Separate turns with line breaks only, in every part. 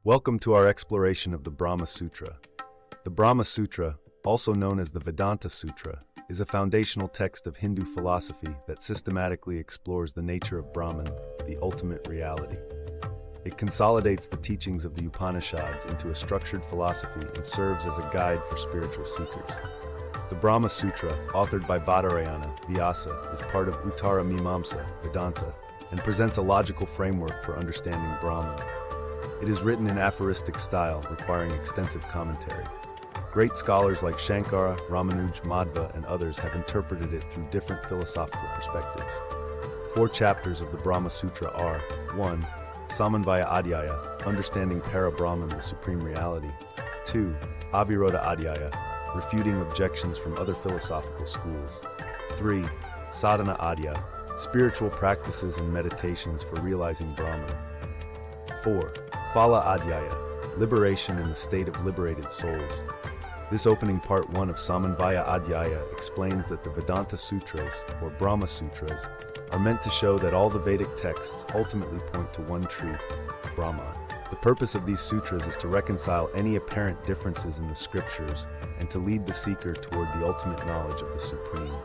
Welcome to our exploration of the Brahma Sutra. The Brahma Sutra, also known as the Vedanta Sutra, is a foundational text of Hindu philosophy that systematically explores the nature of Brahman, the ultimate reality. It consolidates the teachings of the Upanishads into a structured philosophy and serves as a guide for spiritual seekers. The Brahma Sutra, authored by Badarayana, Vyasa, is part of Uttara Mimamsa, Vedanta, and presents a logical framework for understanding Brahman. It is written in aphoristic style, requiring extensive commentary. Great scholars like Shankara, Ramanuja, Madhva, and others have interpreted it through different philosophical perspectives. 4 chapters of the Brahma Sutra are: 1. Samanvaya Adhyaya, understanding Para-Brahman, the supreme reality. 2. Aviroda Adhyaya, refuting objections from other philosophical schools. 3. Sadhana Adhyaya, spiritual practices and meditations for realizing Brahman. 4. Phala Adhyaya, liberation in the state of liberated souls. This opening part 1 of Samanvaya Adhyaya explains that the Vedanta Sutras, or Brahma Sutras, are meant to show that all the Vedic texts ultimately point to one truth, Brahman. The purpose of these sutras is to reconcile any apparent differences in the scriptures and to lead the seeker toward the ultimate knowledge of the Supreme.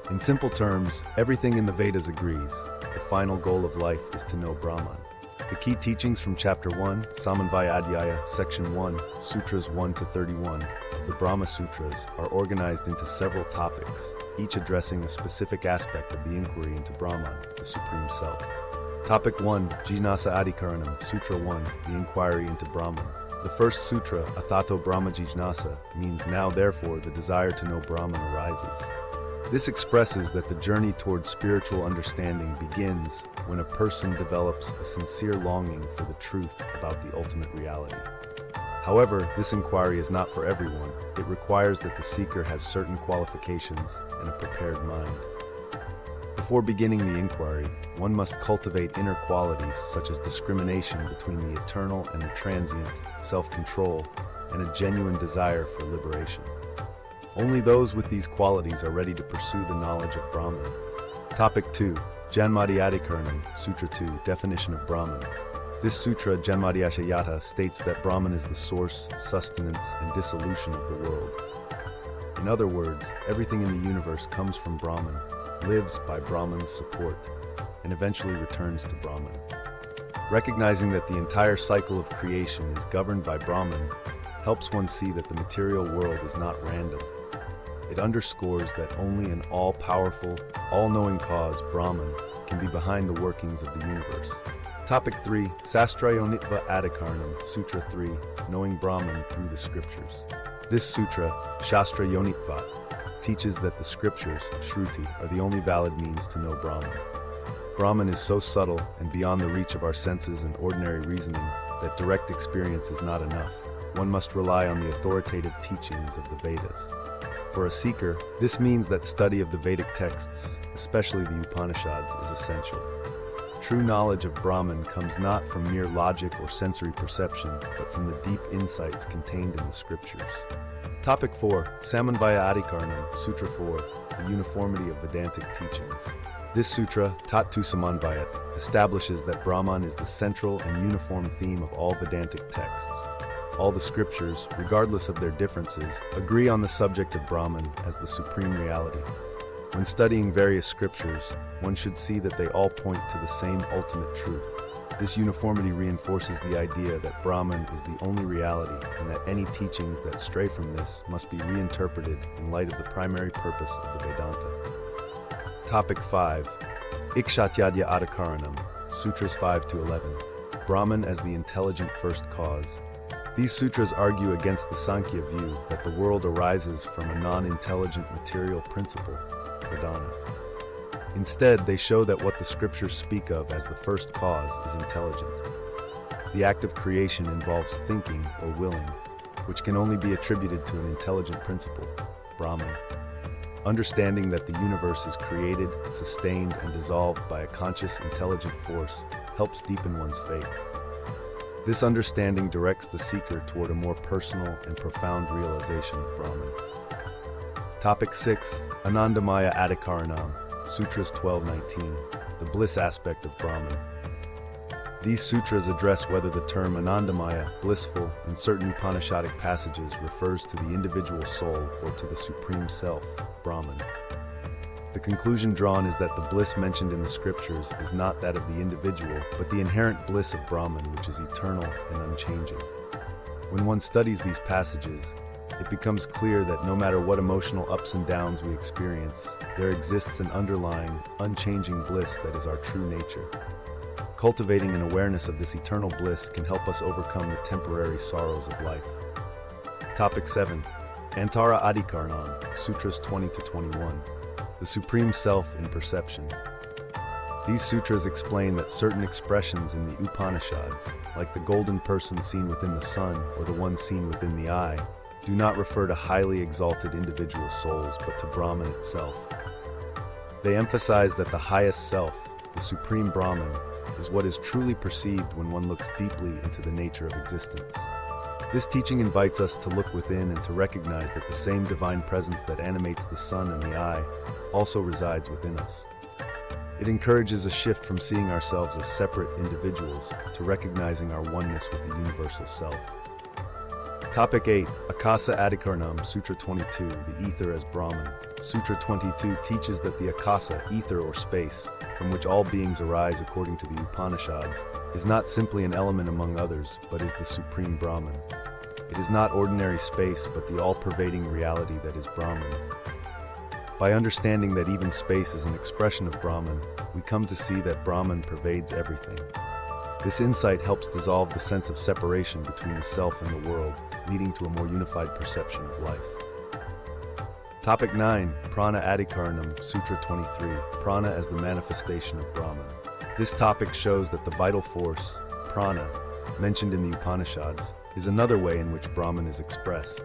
In simple terms, everything in the Vedas agrees. The final goal of life is to know Brahman. The key teachings from Chapter 1, Samanvaya Adhyaya, Section 1, Sutras 1 to 31, of the Brahma Sutras are organized into several topics, each addressing a specific aspect of the inquiry into Brahman, the Supreme Self. Topic 1, Jnana Adhikaranam, Sutra 1, the inquiry into Brahman. The first sutra, Athato Brahma Jnana, means now therefore the desire to know Brahman arises. This expresses that the journey towards spiritual understanding begins when a person develops a sincere longing for the truth about the ultimate reality. However, this inquiry is not for everyone. It requires that the seeker has certain qualifications and a prepared mind. Before beginning the inquiry, one must cultivate inner qualities such as discrimination between the eternal and the transient, self-control, and a genuine desire for liberation. Only those with these qualities are ready to pursue the knowledge of Brahman. Topic 2, Janmadhyadikaranam, Sutra 2, definition of Brahman. This sutra, Janmadhyadhyaya, states that Brahman is the source, sustenance, and dissolution of the world. In other words, everything in the universe comes from Brahman, lives by Brahman's support, and eventually returns to Brahman. Recognizing that the entire cycle of creation is governed by Brahman helps one see that the material world is not random. It underscores that only an all-powerful, all-knowing cause, Brahman, can be behind the workings of the universe. Topic 3, Sastrayonitva Adhikaranam, Sutra 3, knowing Brahman through the scriptures. This sutra, Shastra Yonitva, teaches that the scriptures, Shruti, are the only valid means to know Brahman. Brahman is so subtle and beyond the reach of our senses and ordinary reasoning that direct experience is not enough. One must rely on the authoritative teachings of the Vedas. For a seeker, this means that study of the Vedic texts, especially the Upanishads, is essential. True knowledge of Brahman comes not from mere logic or sensory perception, but from the deep insights contained in the scriptures. Topic 4, Samanvaya Adhikaranam, Sutra 4, the uniformity of Vedantic teachings. This sutra, Tattu Samanvayat, establishes that Brahman is the central and uniform theme of all Vedantic texts. All the scriptures, regardless of their differences, agree on the subject of Brahman as the supreme reality. When studying various scriptures, one should see that they all point to the same ultimate truth. This uniformity reinforces the idea that Brahman is the only reality and that any teachings that stray from this must be reinterpreted in light of the primary purpose of the Vedanta. Topic 5, Ikshatyadya Adhikaranam, Sutras 5 to 11, Brahman as the intelligent first cause. These sutras argue against the Sankhya view that the world arises from a non-intelligent material principle, pradhana. Instead, they show that what the scriptures speak of as the first cause is intelligent. The act of creation involves thinking or willing, which can only be attributed to an intelligent principle, Brahman. Understanding that the universe is created, sustained, and dissolved by a conscious, intelligent force helps deepen one's faith. This understanding directs the seeker toward a more personal and profound realization of Brahman. Topic 6, Anandamaya Adhikaranam, Sutras 12-19, the bliss aspect of Brahman. These sutras address whether the term Anandamaya, blissful, in certain Upanishadic passages refers to the individual soul or to the Supreme Self, Brahman. The conclusion drawn is that the bliss mentioned in the scriptures is not that of the individual, but the inherent bliss of Brahman, which is eternal and unchanging. When one studies these passages, it becomes clear that no matter what emotional ups and downs we experience, there exists an underlying, unchanging bliss that is our true nature. Cultivating an awareness of this eternal bliss can help us overcome the temporary sorrows of life. Topic 7. Uttara Adhyaya, Sutras 20-21. The Supreme Self in Perception. These sutras explain that certain expressions in the Upanishads, like the golden person seen within the sun or the one seen within the eye, do not refer to highly exalted individual souls but to Brahman itself. They emphasize that the highest self, the Supreme Brahman, is what is truly perceived when one looks deeply into the nature of existence. This teaching invites us to look within and to recognize that the same divine presence that animates the sun and the eye also resides within us. It encourages a shift from seeing ourselves as separate individuals to recognizing our oneness with the universal self. Topic 8. Akasa Adhikaranam, Sutra 22, the Ether as Brahman. Sutra 22 teaches that the Akasa, ether or space, from which all beings arise according to the Upanishads, is not simply an element among others, but is the Supreme Brahman. It is not ordinary space, but the all-pervading reality that is Brahman. By understanding that even space is an expression of Brahman, we come to see that Brahman pervades everything. This insight helps dissolve the sense of separation between the self and the world, leading to a more unified perception of life. Topic 9. Prana Adhikaranam, Sutra 23, Prana as the manifestation of Brahman. This topic shows that the vital force, prana, mentioned in the Upanishads, is another way in which Brahman is expressed.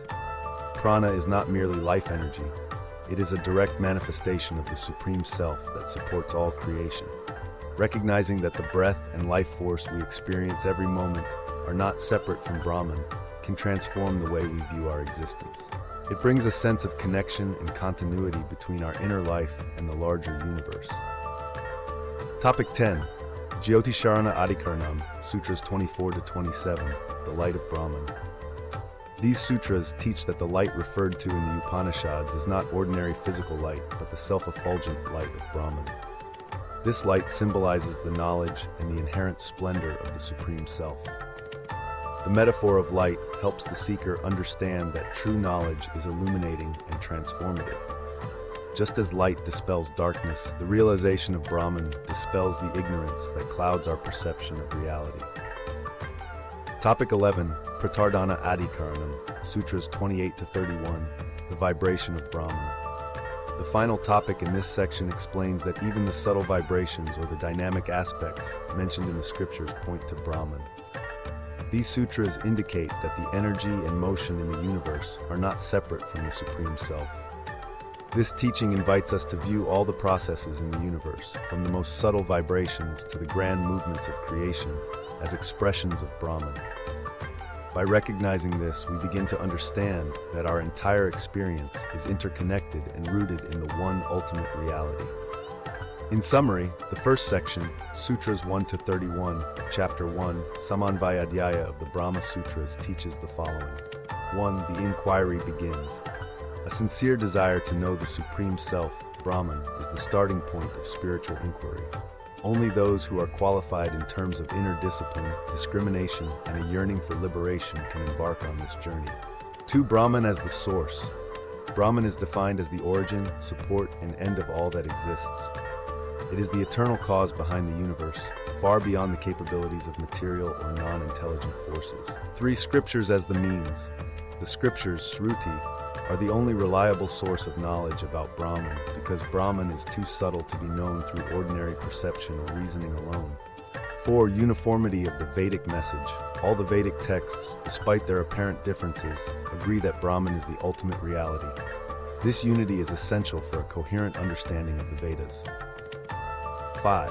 Prana is not merely life energy, it is a direct manifestation of the Supreme Self that supports all creation. Recognizing that the breath and life force we experience every moment are not separate from Brahman can transform the way we view our existence. It brings a sense of connection and continuity between our inner life and the larger universe. Topic 10. Jyotisharana Adhikaranam, Sutras 24-27, the Light of Brahman. These sutras teach that the light referred to in the Upanishads is not ordinary physical light, but the self-effulgent light of Brahman. This light symbolizes the knowledge and the inherent splendor of the Supreme Self. The metaphor of light helps the seeker understand that true knowledge is illuminating and transformative. Just as light dispels darkness, the realization of Brahman dispels the ignorance that clouds our perception of reality. Topic 11. Pratardana Adhikaranam, Sutras 28-31, the Vibration of Brahman. The final topic in this section explains that even the subtle vibrations or the dynamic aspects mentioned in the scriptures point to Brahman. These sutras indicate that the energy and motion in the universe are not separate from the Supreme Self. This teaching invites us to view all the processes in the universe, from the most subtle vibrations to the grand movements of creation, as expressions of Brahman. By recognizing this, we begin to understand that our entire experience is interconnected and rooted in the one ultimate reality. In summary, the first section, Sutras 1-31, Chapter 1, Samanvaya Adhyaya of the Brahma Sutras teaches the following. 1. The inquiry begins. A sincere desire to know the Supreme Self, Brahman, is the starting point of spiritual inquiry. Only those who are qualified in terms of inner discipline, discrimination, and a yearning for liberation can embark on this journey. 2. Brahman as the source. Brahman is defined as the origin, support, and end of all that exists. It is the eternal cause behind the universe, far beyond the capabilities of material or non-intelligent forces. 3. Scriptures as the means. The scriptures, Shruti, are the only reliable source of knowledge about Brahman because Brahman is too subtle to be known through ordinary perception or reasoning alone. 4. Uniformity of the Vedic message. All the Vedic texts, despite their apparent differences, agree that Brahman is the ultimate reality. This unity is essential for a coherent understanding of the Vedas. 5.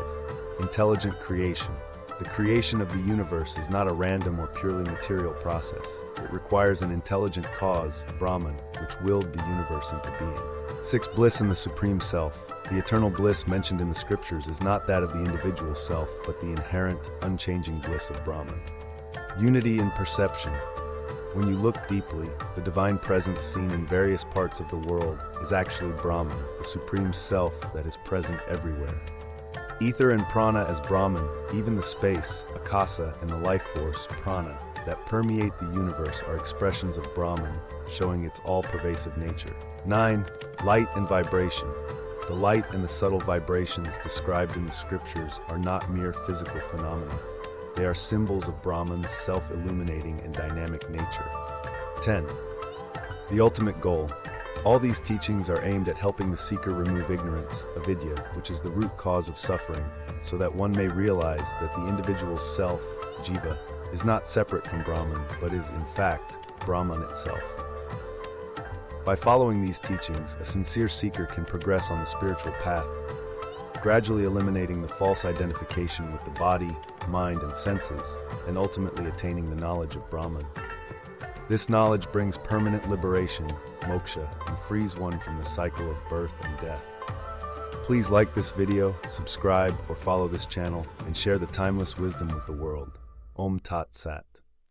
Intelligent creation. The creation of the universe is not a random or purely material process. It requires an intelligent cause, Brahman, which willed the universe into being. 6. Bliss in the Supreme Self. The eternal bliss mentioned in the scriptures is not that of the individual self, but the inherent, unchanging bliss of Brahman. Unity in perception. When you look deeply, the divine presence seen in various parts of the world is actually Brahman, the supreme self that is present everywhere. Ether and prana as Brahman, even the space, akasa, and the life force, prana, that permeate the universe are expressions of Brahman, showing its all-pervasive nature. 9. Light and vibration. The light and the subtle vibrations described in the scriptures are not mere physical phenomena. They are symbols of Brahman's self-illuminating and dynamic nature. 10. The ultimate goal. All these teachings are aimed at helping the seeker remove ignorance, avidya, which is the root cause of suffering, so that one may realize that the individual self, jiva, is not separate from Brahman, but is, in fact, Brahman itself. By following these teachings, a sincere seeker can progress on the spiritual path, gradually eliminating the false identification with the body, mind, and senses, and ultimately attaining the knowledge of Brahman. This knowledge brings permanent liberation, moksha, and frees one from the cycle of birth and death. Please like this video, subscribe, or follow this channel, and share the timeless wisdom with the world. Om Tat Sat.